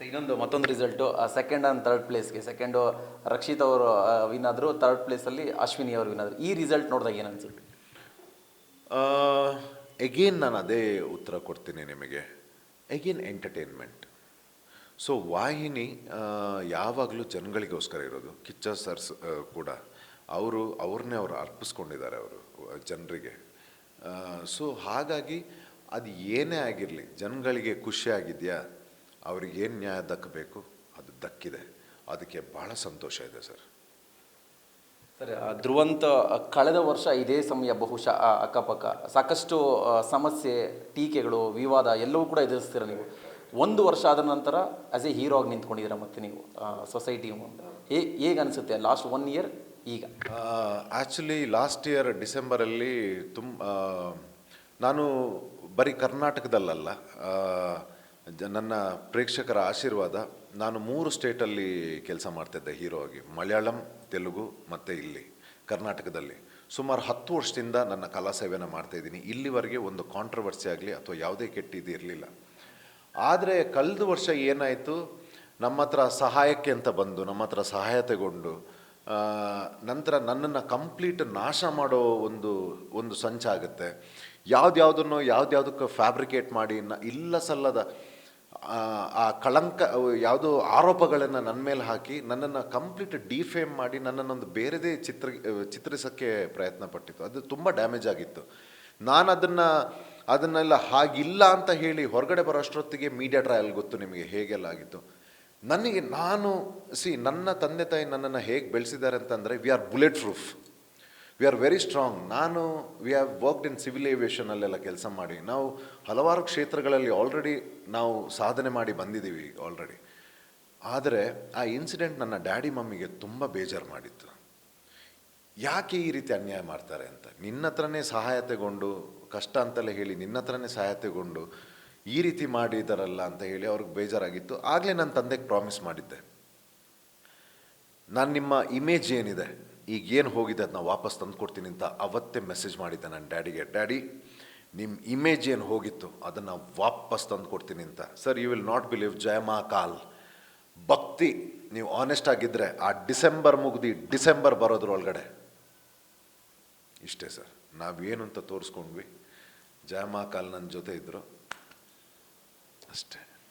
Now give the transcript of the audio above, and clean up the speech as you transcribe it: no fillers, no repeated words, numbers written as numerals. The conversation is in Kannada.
ಇನ್ನೊಂದು ಮತ್ತೊಂದು ರಿಸಲ್ಟು ಸೆಕೆಂಡ್ ಆ್ಯಂಡ್ ಥರ್ಡ್ ಪ್ಲೇಸ್ಗೆ ಸೆಕೆಂಡು ರಕ್ಷಿತ್ ಅವರು ವಿನ್ ಆದರು, ಥರ್ಡ್ ಪ್ಲೇಸಲ್ಲಿ ಅಶ್ವಿನಿ ಅವರು ವಿನ್ ಆದರು. ಈ ರಿಸಲ್ಟ್ ನೋಡಿದಾಗ ಏನು ಅನಿಸುತ್ತೆ? ಎಗೇನ್ ನಾನು ಅದೇ ಉತ್ತರ ಕೊಡ್ತೀನಿ ನಿಮಗೆ. Again entertainment. ಸೊ ವಾಹಿನಿ ಯಾವಾಗಲೂ ಜನಗಳಿಗೋಸ್ಕರ ಇರೋದು. ಕಿಚ್ಚ ಸರ್ಸ್ ಕೂಡ ಅವ್ರನ್ನೇ ಅವರು ಅರ್ಪಿಸ್ಕೊಂಡಿದ್ದಾರೆ ಅವರು ಜನರಿಗೆ. ಸೊ ಹಾಗಾಗಿ ಅದು ಏನೇ ಆಗಿರಲಿ, ಜನಗಳಿಗೆ ಖುಷಿಯಾಗಿದೆಯಾ, ಅವ್ರಿಗೇನು ನ್ಯಾಯ ದಕ್ಕಬೇಕು ಅದು ದಕ್ಕಿದೆ. ಅದಕ್ಕೆ ಭಾಳ ಸಂತೋಷ ಇದೆ ಸರ್. ಸರ್, ಧ್ರುವಂತ ಕಳೆದ ವರ್ಷ ಇದೇ ಸಮಯ ಬಹುಶಃ ಅಕ್ಕಪಕ್ಕ ಸಾಕಷ್ಟು ಸಮಸ್ಯೆ, ಟೀಕೆಗಳು, ವಿವಾದ ಎಲ್ಲವೂ ಕೂಡ ಎದುರಿಸ್ತೀರ ನೀವು. ಒಂದು ವರ್ಷ ಆದ ನಂತರ ಆ್ಯಸ್ ಎ ಹೀರೋ ಆಗಿ ನಿಂತ್ಕೊಂಡಿದ್ದೀರ ಮತ್ತೆ ನೀವು ಸೊಸೈಟಿ ಮುಂದೆ. ಹೇಗೆ ಅನಿಸುತ್ತೆ ಲಾಸ್ಟ್ 1 ಇಯರ್ ಈಗ? ಆ್ಯಕ್ಚುಲಿ ಲಾಸ್ಟ್ ಇಯರ್ ಡಿಸೆಂಬರಲ್ಲಿ ನಾನು ಬರೀ ಕರ್ನಾಟಕದಲ್ಲಲ್ಲ, ನನ್ನ ಪ್ರೇಕ್ಷಕರ ಆಶೀರ್ವಾದ, ನಾನು 3 ಸ್ಟೇಟಲ್ಲಿ ಕೆಲಸ ಮಾಡ್ತಿದ್ದೆ ಹೀರೋ ಆಗಿ. ಮಲಯಾಳಂ, ತೆಲುಗು ಮತ್ತು ಇಲ್ಲಿ ಕರ್ನಾಟಕದಲ್ಲಿ ಸುಮಾರು 10 ವರ್ಷದಿಂದ ನನ್ನ ಕಲಾ ಸೇವೆನ ಮಾಡ್ತಾಯಿದ್ದೀನಿ. ಇಲ್ಲಿವರೆಗೆ ಒಂದು ಕಾಂಟ್ರವರ್ಸಿ ಆಗಲಿ ಅಥವಾ ಯಾವುದೇ ಕೆಟ್ಟಿದ್ದು ಇರಲಿಲ್ಲ. ಆದರೆ ಕಳೆದ ವರ್ಷ ಏನಾಯಿತು, ನಮ್ಮ ಹತ್ರ ಸಹಾಯಕ್ಕೆ ಅಂತ ಬಂದು ನಮ್ಮ ಹತ್ರ ಸಹಾಯ ತಗೊಂಡು ನಂತರ ನನ್ನನ್ನು ಕಂಪ್ಲೀಟ್ ನಾಶ ಮಾಡೋ ಒಂದು ಸಂಚಾಗುತ್ತೆ. ಯಾವುದ್ಯಾವುದಕ್ಕೆ ಫ್ಯಾಬ್ರಿಕೇಟ್ ಮಾಡಿ ಇಲ್ಲ ಸಲ್ಲದ ಆ ಕಳಂಕ ಯಾವುದೋ ಆರೋಪಗಳನ್ನು ನನ್ನ ಮೇಲೆ ಹಾಕಿ ನನ್ನನ್ನು ಕಂಪ್ಲೀಟ್ ಡಿಫೇಮ್ ಮಾಡಿ ನನ್ನನ್ನೊಂದು ಬೇರೆದೇ ಚಿತ್ರಿಸೋಕ್ಕೆ ಪ್ರಯತ್ನ ಪಟ್ಟಿತ್ತು. ಅದು ತುಂಬ ಡ್ಯಾಮೇಜ್ ಆಗಿತ್ತು. ನಾನು ಅದನ್ನೆಲ್ಲ ಹಾಗಿಲ್ಲ ಅಂತ ಹೇಳಿ ಹೊರಗಡೆ ಬರೋಷ್ಟೊತ್ತಿಗೆ ಮೀಡಿಯಾ ಟ್ರಯಲ್ ಗೊತ್ತು ನಿಮಗೆ ಹೇಗೆಲ್ಲ ಆಗಿತ್ತು. ನನ್ನ ತಂದೆ ತಾಯಿ ನನ್ನನ್ನು ಹೇಗೆ ಬೆಳೆಸಿದ್ದಾರೆ ಅಂತಂದರೆ, we are bulletproof, we are very strong. We have worked in civil ಏವಿಯೇಷನಲ್ಲೆಲ್ಲ ಕೆಲಸ ಮಾಡಿ ನಾವು ಹಲವಾರು ಕ್ಷೇತ್ರಗಳಲ್ಲಿ ಆಲ್ರೆಡಿ ನಾವು ಸಾಧನೆ ಮಾಡಿ ಬಂದಿದ್ದೀವಿ ಆಲ್ರೆಡಿ. ಆದರೆ ಆ ಇನ್ಸಿಡೆಂಟ್ ನನ್ನ ಡ್ಯಾಡಿ ಮಮ್ಮಿಗೆ ತುಂಬ ಬೇಜಾರು ಮಾಡಿತ್ತು. ಯಾಕೆ ಈ ರೀತಿ ಅನ್ಯಾಯ ಮಾಡ್ತಾರೆ ಅಂತ, ನಿನ್ನ ಹತ್ರನೇ ಸಹಾಯ ತಗೊಂಡು, ಕಷ್ಟ ಅಂತೆಲ್ಲ ಹೇಳಿ ನಿನ್ನ ಹತ್ರನೇ ಸಹಾಯ ತಗೊಂಡು ಈ ರೀತಿ ಮಾಡಿದಾರಲ್ಲ ಅಂತ ಹೇಳಿ ಅವ್ರಿಗೆ ಬೇಜಾರಾಗಿತ್ತು. ಆಗಲೇ ನನ್ನ ತಂದೆಗೆ ಪ್ರಾಮಿಸ್ ಮಾಡಿದ್ದೆ, ನಾನು ನಿಮ್ಮ ಇಮೇಜ್ ಏನಿದೆ ಈಗ ಏನು ಹೋಗಿದೆ ಅದನ್ನ ವಾಪಸ್ ತಂದು ಕೊಡ್ತೀನಿ ಅಂತ ಅವತ್ತೇ ಮೆಸೇಜ್ ಮಾಡಿದ್ದೆ ನನ್ನ ಡ್ಯಾಡಿಗೆ. ಡ್ಯಾಡಿ, ನಿಮ್ಮ ಇಮೇಜ್ ಏನು ಹೋಗಿತ್ತು ಅದನ್ನು ವಾಪಸ್ ತಂದು ಕೊಡ್ತೀನಿ ಅಂತ. Sir, you will not believe, ಜಯಮಾಕಾಲ್ ಭಕ್ತಿ, ನೀವು ಆನೆಸ್ಟ್ ಆಗಿದ್ದರೆ ಆ ಡಿಸೆಂಬರ್ ಮುಗ್ದು ಡಿಸೆಂಬರ್ ಬರೋದ್ರೊಳಗಡೆ ಇಷ್ಟೇ ಸರ್, ನಾವೇನು ಅಂತ ತೋರಿಸ್ಕೊಂಡ್ವಿ. ಜಯಮಾಕಾಲ್ ನನ್ನ ಜೊತೆ ಇದ್ದರು ಅಷ್ಟೇ.